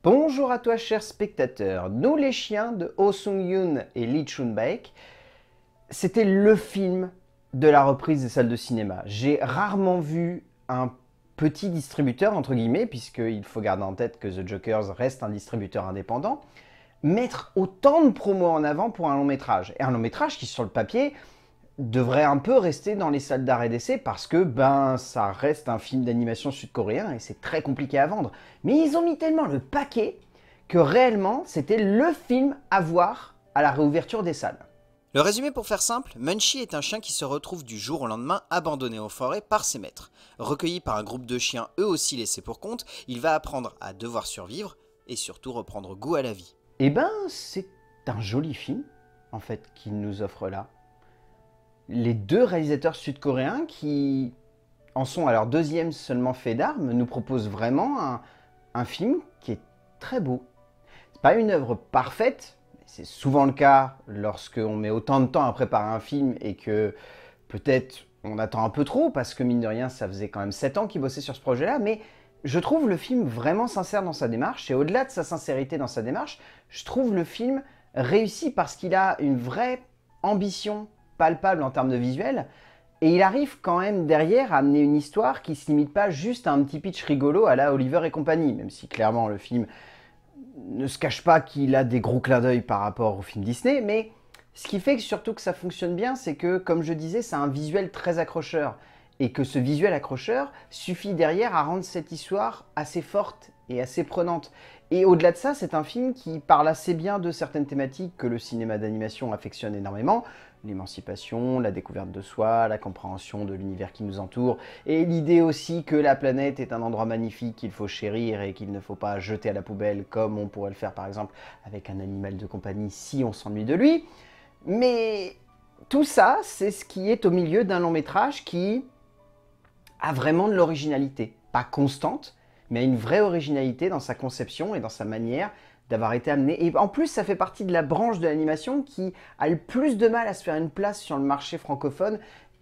Bonjour à toi chers spectateurs, Nous les chiens de Oh Sung-yoon et Lee Chun-baek, c'était le film de la reprise des salles de cinéma. J'ai rarement vu un petit distributeur, entre guillemets, puisqu'il faut garder en tête que The Jokers reste un distributeur indépendant, mettre autant de promos en avant pour un long métrage. Et un long métrage qui, sur le papier, devrait un peu rester dans les salles d'art et d'essai parce que ça reste un film d'animation sud-coréen et c'est très compliqué à vendre. Mais ils ont mis tellement le paquet que réellement c'était le film à voir à la réouverture des salles. Le résumé pour faire simple, Munchie est un chien qui se retrouve du jour au lendemain abandonné aux forêts par ses maîtres. Recueilli par un groupe de chiens eux aussi laissés pour compte, il va apprendre à devoir survivre et surtout reprendre goût à la vie. C'est un joli film en fait qu'il nous offre là. Les deux réalisateurs sud-coréens qui en sont à leur deuxième seulement fait d'armes nous proposent vraiment un film qui est très beau. C'est pas une œuvre parfaite, c'est souvent le cas lorsqu'on met autant de temps à préparer un film et que peut-être on attend un peu trop parce que mine de rien ça faisait quand même 7 ans qu'ils bossaient sur ce projet-là, mais je trouve le film vraiment sincère dans sa démarche et au-delà de sa sincérité dans sa démarche, je trouve le film réussi parce qu'il a une vraie ambition palpable en termes de visuel et il arrive quand même derrière à amener une histoire qui se limite pas juste à un petit pitch rigolo à la Oliver et compagnie, même si clairement le film ne se cache pas qu'il a des gros clins d'œil par rapport au film Disney, mais ce qui fait que surtout que ça fonctionne bien, c'est que, comme je disais, c'est un visuel très accrocheur. Et que ce visuel accrocheur suffit derrière à rendre cette histoire assez forte et assez prenante. Et au-delà de ça, c'est un film qui parle assez bien de certaines thématiques que le cinéma d'animation affectionne énormément. L'émancipation, la découverte de soi, la compréhension de l'univers qui nous entoure, et l'idée aussi que la planète est un endroit magnifique qu'il faut chérir et qu'il ne faut pas jeter à la poubelle comme on pourrait le faire par exemple avec un animal de compagnie si on s'ennuie de lui. Mais tout ça, c'est ce qui est au milieu d'un long métrage qui a vraiment de l'originalité. Pas constante, mais a une vraie originalité dans sa conception et dans sa manière d'avoir été amené. Et en plus, ça fait partie de la branche de l'animation qui a le plus de mal à se faire une place sur le marché francophone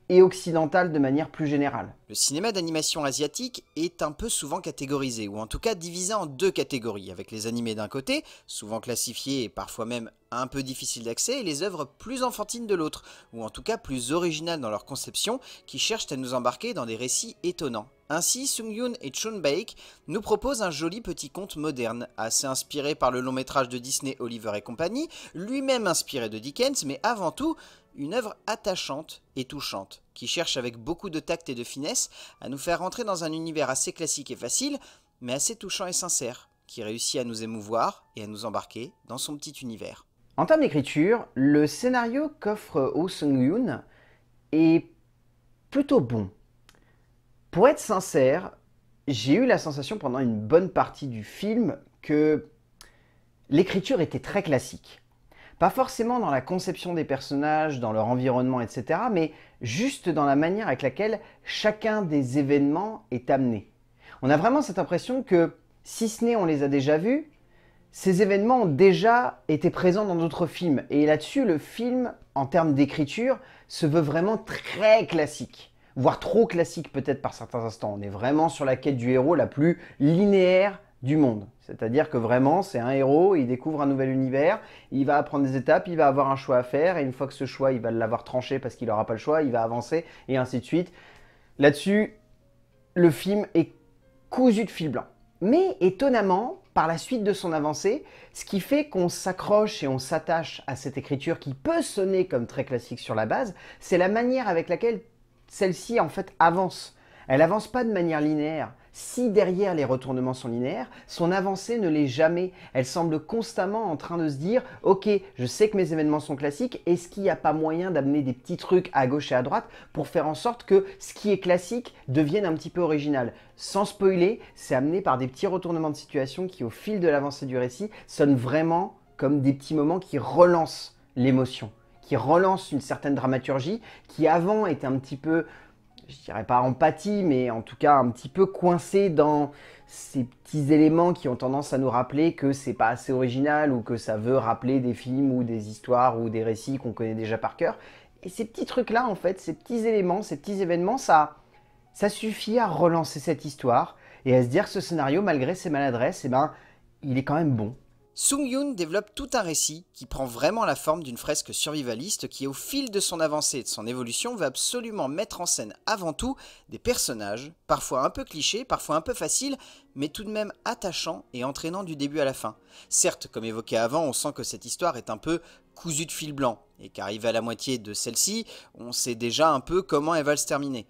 et occidental de manière plus générale. Le cinéma d'animation asiatique est un peu souvent catégorisé, ou en tout cas divisé en deux catégories, avec les animés d'un côté, souvent classifiés et parfois même un peu difficiles d'accès, et les œuvres plus enfantines de l'autre, ou en tout cas plus originales dans leur conception, qui cherchent à nous embarquer dans des récits étonnants. Ainsi, Sung-yoon et Chun-baek nous proposent un joli petit conte moderne, assez inspiré par le long métrage de Disney Oliver et compagnie, lui-même inspiré de Dickens, mais avant tout, une œuvre attachante et touchante, qui cherche avec beaucoup de tact et de finesse à nous faire rentrer dans un univers assez classique et facile, mais assez touchant et sincère, qui réussit à nous émouvoir et à nous embarquer dans son petit univers. En termes d'écriture, le scénario qu'offre Oh Sung-yoon est plutôt bon. Pour être sincère, j'ai eu la sensation pendant une bonne partie du film que l'écriture était très classique. Pas forcément dans la conception des personnages, dans leur environnement, etc., mais juste dans la manière avec laquelle chacun des événements est amené. On a vraiment cette impression que, si ce n'est on les a déjà vus, ces événements ont déjà été présents dans d'autres films. Et là-dessus, le film, en termes d'écriture, se veut vraiment très classique. Voire trop classique peut-être par certains instants. On est vraiment sur la quête du héros la plus linéaire du monde. C'est-à-dire que vraiment, c'est un héros, il découvre un nouvel univers, il va apprendre des étapes, il va avoir un choix à faire, et une fois que ce choix, il va l'avoir tranché parce qu'il n'aura pas le choix, il va avancer, et ainsi de suite. Là-dessus, le film est cousu de fil blanc. Mais étonnamment, par la suite de son avancée, ce qui fait qu'on s'accroche et on s'attache à cette écriture qui peut sonner comme très classique sur la base, c'est la manière avec laquelle celle-ci en fait avance. Elle avance pas de manière linéaire. Si derrière les retournements sont linéaires, son avancée ne l'est jamais. Elle semble constamment en train de se dire « Ok, je sais que mes événements sont classiques, est-ce qu'il n'y a pas moyen d'amener des petits trucs à gauche et à droite pour faire en sorte que ce qui est classique devienne un petit peu original ?» Sans spoiler, c'est amené par des petits retournements de situation qui, au fil de l'avancée du récit, sonnent vraiment comme des petits moments qui relancent l'émotion, qui relancent une certaine dramaturgie qui avant était un petit peu, je dirais pas empathie, mais en tout cas un petit peu coincé dans ces petits éléments qui ont tendance à nous rappeler que c'est pas assez original ou que ça veut rappeler des films ou des histoires ou des récits qu'on connaît déjà par cœur. Et ces petits trucs-là, en fait, ces petits éléments, ces petits événements, ça suffit à relancer cette histoire et à se dire que ce scénario, malgré ses maladresses, il est quand même bon. Sung-Yoon développe tout un récit qui prend vraiment la forme d'une fresque survivaliste qui, au fil de son avancée et de son évolution, veut absolument mettre en scène avant tout des personnages, parfois un peu clichés, parfois un peu faciles, mais tout de même attachants et entraînants du début à la fin. Certes, comme évoqué avant, on sent que cette histoire est un peu cousue de fil blanc, et qu'arrivé à la moitié de celle-ci, on sait déjà un peu comment elle va se terminer.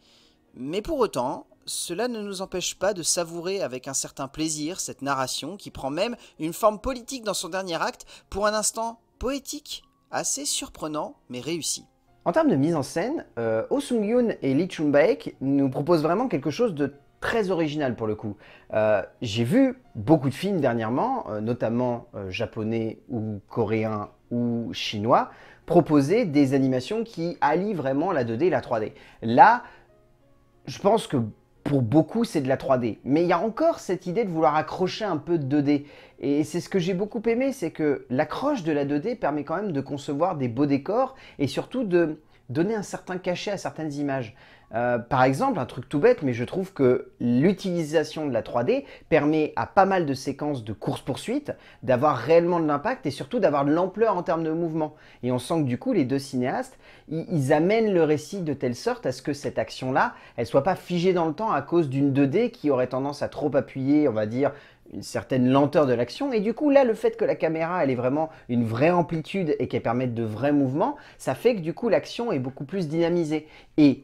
Mais pour autant, cela ne nous empêche pas de savourer avec un certain plaisir cette narration qui prend même une forme politique dans son dernier acte, pour un instant poétique, assez surprenant mais réussi. En termes de mise en scène, Oh Sung-yoon et Lee Chun-baek nous proposent vraiment quelque chose de très original pour le coup. J'ai vu beaucoup de films dernièrement, notamment japonais ou coréens ou chinois, proposer des animations qui allient vraiment la 2D et la 3D. Là, je pense que pour beaucoup, c'est de la 3D. Mais il y a encore cette idée de vouloir accrocher un peu de 2D. Et c'est ce que j'ai beaucoup aimé, c'est que l'accroche de la 2D permet quand même de concevoir des beaux décors et surtout de donner un certain cachet à certaines images. Par exemple, un truc tout bête, mais je trouve que l'utilisation de la 3D permet à pas mal de séquences de course-poursuite d'avoir réellement de l'impact et surtout d'avoir de l'ampleur en termes de mouvement. Et on sent que du coup, les deux cinéastes, ils amènent le récit de telle sorte à ce que cette action-là, elle soit pas figée dans le temps à cause d'une 2D qui aurait tendance à trop appuyer, on va dire, une certaine lenteur de l'action. Et du coup, là, le fait que la caméra, elle ait vraiment une vraie amplitude et qu'elle permette de vrais mouvements, ça fait que du coup, l'action est beaucoup plus dynamisée. Et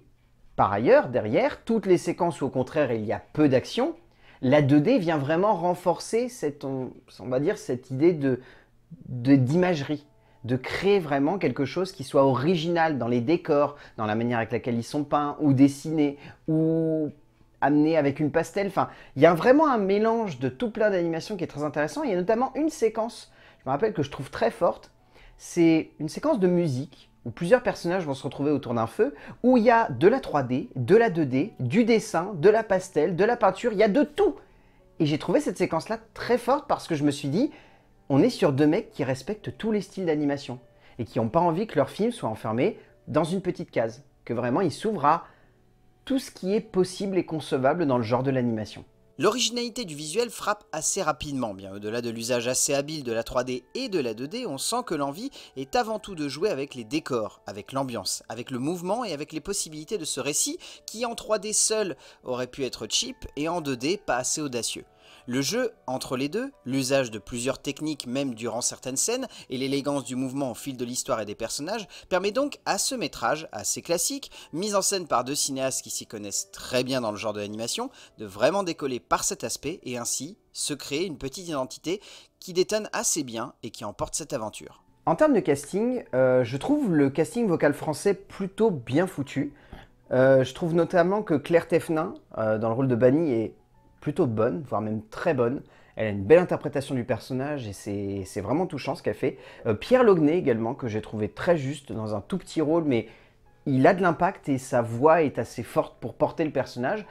par ailleurs, derrière, toutes les séquences où au contraire il y a peu d'action, la 2D vient vraiment renforcer cette, on va dire, cette idée d'imagerie, de créer vraiment quelque chose qui soit original dans les décors, dans la manière avec laquelle ils sont peints, ou dessinés, ou amenés avec une pastel. Enfin, il y a vraiment un mélange de tout plein d'animations qui est très intéressant. Il y a notamment une séquence, je me rappelle, que je trouve très forte, c'est une séquence de musique où plusieurs personnages vont se retrouver autour d'un feu, où il y a de la 3D, de la 2D, du dessin, de la pastel, de la peinture, il y a de tout. Et j'ai trouvé cette séquence-là très forte parce que je me suis dit, on est sur deux mecs qui respectent tous les styles d'animation et qui n'ont pas envie que leur film soit enfermé dans une petite case, que vraiment ils s'ouvrent à tout ce qui est possible et concevable dans le genre de l'animation. L'originalité du visuel frappe assez rapidement, bien au-delà de l'usage assez habile de la 3D et de la 2D, on sent que l'envie est avant tout de jouer avec les décors, avec l'ambiance, avec le mouvement et avec les possibilités de ce récit qui en 3D seul aurait pu être cheap et en 2D pas assez audacieux. Le jeu entre les deux, l'usage de plusieurs techniques même durant certaines scènes et l'élégance du mouvement au fil de l'histoire et des personnages permet donc à ce métrage assez classique, mis en scène par deux cinéastes qui s'y connaissent très bien dans le genre de l'animation, de vraiment décoller par cet aspect et ainsi se créer une petite identité qui détonne assez bien et qui emporte cette aventure. En termes de casting, je trouve le casting vocal français plutôt bien foutu. Je trouve notamment que Claire Tefnin, dans le rôle de Bunny, est plutôt bonne, voire même très bonne. Elle a une belle interprétation du personnage et c'est vraiment touchant ce qu'elle fait. Pierre Logney également, que j'ai trouvé très juste dans un tout petit rôle, mais il a de l'impact et sa voix est assez forte pour porter le personnage.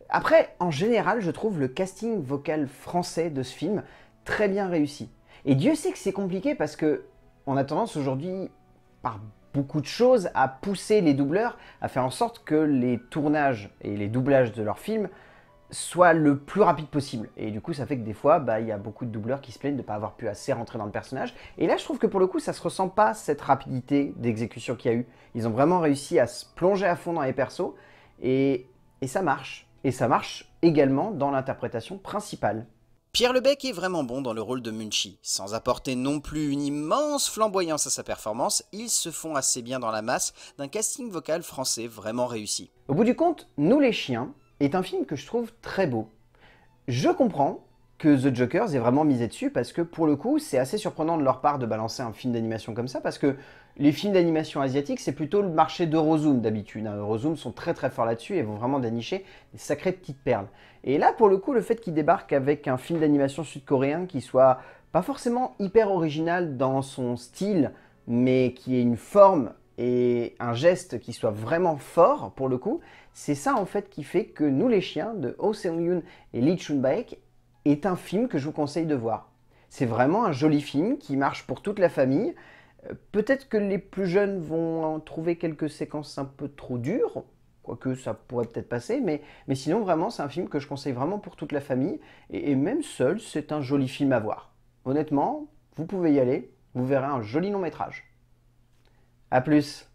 Après, en général, je trouve le casting vocal français de ce film très bien réussi. Et Dieu sait que c'est compliqué parce que on a tendance aujourd'hui, par beaucoup de choses, à pousser les doubleurs à faire en sorte que les tournages et les doublages de leurs films soit le plus rapide possible. Et du coup, ça fait que des fois, il y a beaucoup de doubleurs qui se plaignent de ne pas avoir pu assez rentrer dans le personnage. Et là, je trouve que pour le coup, ça ne se ressent pas, cette rapidité d'exécution qu'il y a eu. Ils ont vraiment réussi à se plonger à fond dans les persos. Et ça marche. Et ça marche également dans l'interprétation principale. Pierre Lebec est vraiment bon dans le rôle de Munchie. Sans apporter non plus une immense flamboyance à sa performance, ils se font assez bien dans la masse d'un casting vocal français vraiment réussi. Au bout du compte, Nous les chiens est un film que je trouve très beau. Je comprends que The Jokers ait vraiment misé dessus parce que pour le coup, c'est assez surprenant de leur part de balancer un film d'animation comme ça parce que les films d'animation asiatiques, c'est plutôt le marché d'Eurozoom d'habitude. Eurozoom sont très très forts là-dessus et vont vraiment dénicher des sacrées petites perles. Et là, pour le coup, le fait qu'ils débarquent avec un film d'animation sud-coréen qui soit pas forcément hyper original dans son style, mais qui ait une forme et un geste qui soit vraiment fort pour le coup, c'est ça en fait qui fait que Nous les chiens de Oh Seung-yoon et Lee Chun-baek est un film que je vous conseille de voir. C'est vraiment un joli film qui marche pour toute la famille. Peut-être que les plus jeunes vont en trouver quelques séquences un peu trop dures, quoique ça pourrait peut-être passer, mais sinon vraiment c'est un film que je conseille vraiment pour toute la famille, et même seul, c'est un joli film à voir. Honnêtement, vous pouvez y aller, vous verrez un joli long métrage. A plus!